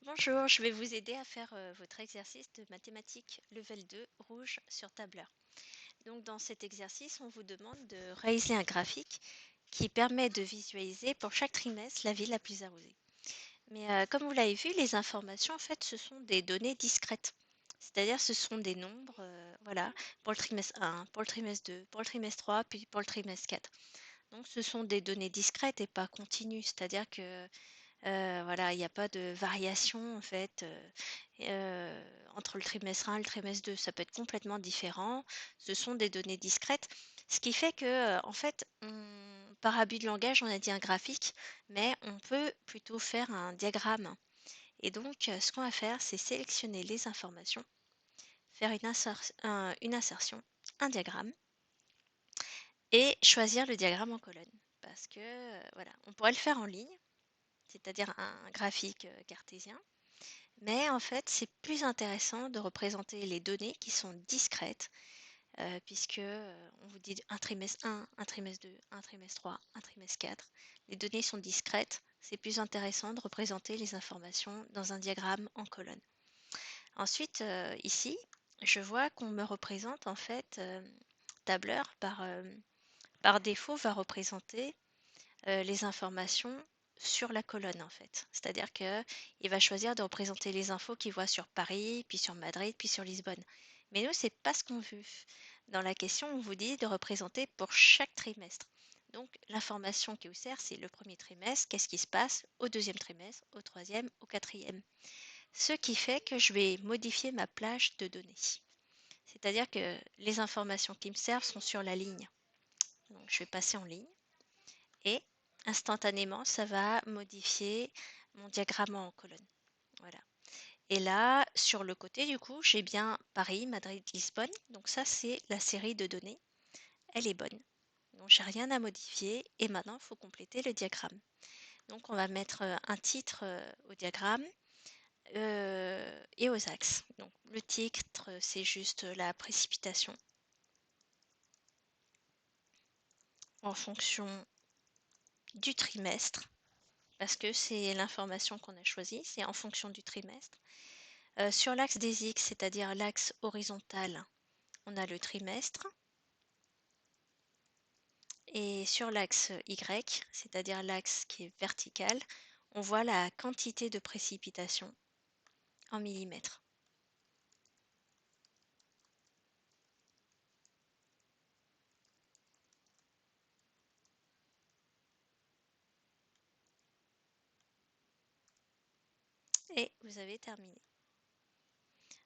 Bonjour, je vais vous aider à faire votre exercice de mathématiques level 2 rouge sur tableur. Donc dans cet exercice, on vous demande de réaliser un graphique qui permet de visualiser pour chaque trimestre la ville la plus arrosée. Mais comme vous l'avez vu, les informations en fait ce sont des données discrètes. C'est-à-dire ce sont des nombres, voilà, pour le trimestre 1, pour le trimestre 2, pour le trimestre 3, puis pour le trimestre 4. Donc ce sont des données discrètes et pas continues, c'est-à-dire que voilà, il n'y a pas de variation en fait, entre le trimestre 1 et le trimestre 2. Ça peut être complètement différent. Ce sont des données discrètes. Ce qui fait que, en fait, par abus de langage, on a dit un graphique, mais on peut plutôt faire un diagramme. Et donc, ce qu'on va faire, c'est sélectionner les informations, faire une insertion, un diagramme, et choisir le diagramme en colonne. Parce que, voilà, on pourrait le faire en ligne, c'est-à-dire un graphique cartésien. Mais en fait, c'est plus intéressant de représenter les données qui sont discrètes, puisque on vous dit un trimestre 1, un trimestre 2, un trimestre 3, un trimestre 4. Les données sont discrètes, c'est plus intéressant de représenter les informations dans un diagramme en colonne. Ensuite, ici, je vois qu'on me représente en fait, tableur par défaut va représenter les informations sur la colonne en fait. C'est-à-dire qu'il va choisir de représenter les infos qu'il voit sur Paris, puis sur Madrid, puis sur Lisbonne. Mais nous, c'est pas ce qu'on veut. Dans la question, on vous dit de représenter pour chaque trimestre. Donc l'information qui vous sert, c'est le premier trimestre, qu'est-ce qui se passe au deuxième trimestre, au troisième, au quatrième. Ce qui fait que je vais modifier ma plage de données. C'est-à-dire que les informations qui me servent sont sur la ligne. Donc je vais passer en ligne et instantanément, ça va modifier mon diagramme en colonne. Voilà. Et là, sur le côté, du coup, j'ai bien Paris, Madrid, Lisbonne. Donc ça, c'est la série de données. Elle est bonne. Donc j'ai rien à modifier. Et maintenant, il faut compléter le diagramme. Donc on va mettre un titre au diagramme et aux axes. Donc le titre, c'est juste la précipitation en fonction du trimestre, parce que c'est l'information qu'on a choisie, c'est en fonction du trimestre. Sur l'axe des X, c'est-à-dire l'axe horizontal, on a le trimestre. Et sur l'axe Y, c'est-à-dire l'axe qui est vertical, on voit la quantité de précipitation en millimètres. Et vous avez terminé.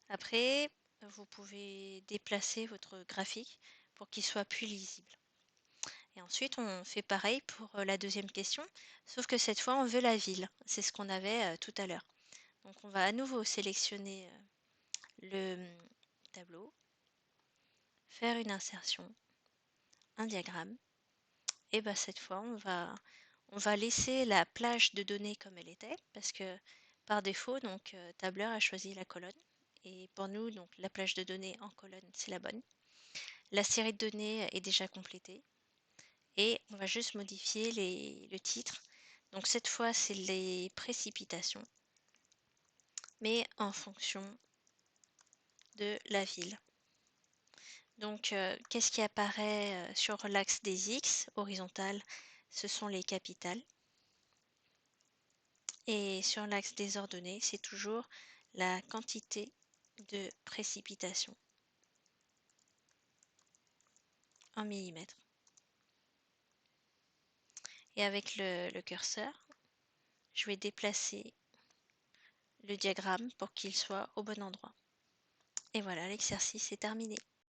Après, vous pouvez déplacer votre graphique pour qu'il soit plus lisible. Et ensuite, on fait pareil pour la deuxième question, sauf que cette fois, on veut la ville. C'est ce qu'on avait tout à l'heure. Donc, on va à nouveau sélectionner le tableau, faire une insertion, un diagramme, et bah cette fois, on va laisser la plage de données comme elle était, parce que par défaut, donc tableur a choisi la colonne. Et pour nous, donc la plage de données en colonne, c'est la bonne. La série de données est déjà complétée. Et on va juste modifier le titre. Donc cette fois, c'est les précipitations, mais en fonction de la ville. Donc, qu'est-ce qui apparaît sur l'axe des X horizontal? Ce sont les capitales. Et sur l'axe des ordonnées, c'est toujours la quantité de précipitation en millimètres. Et avec le curseur, je vais déplacer le diagramme pour qu'il soit au bon endroit. Et voilà, l'exercice est terminé.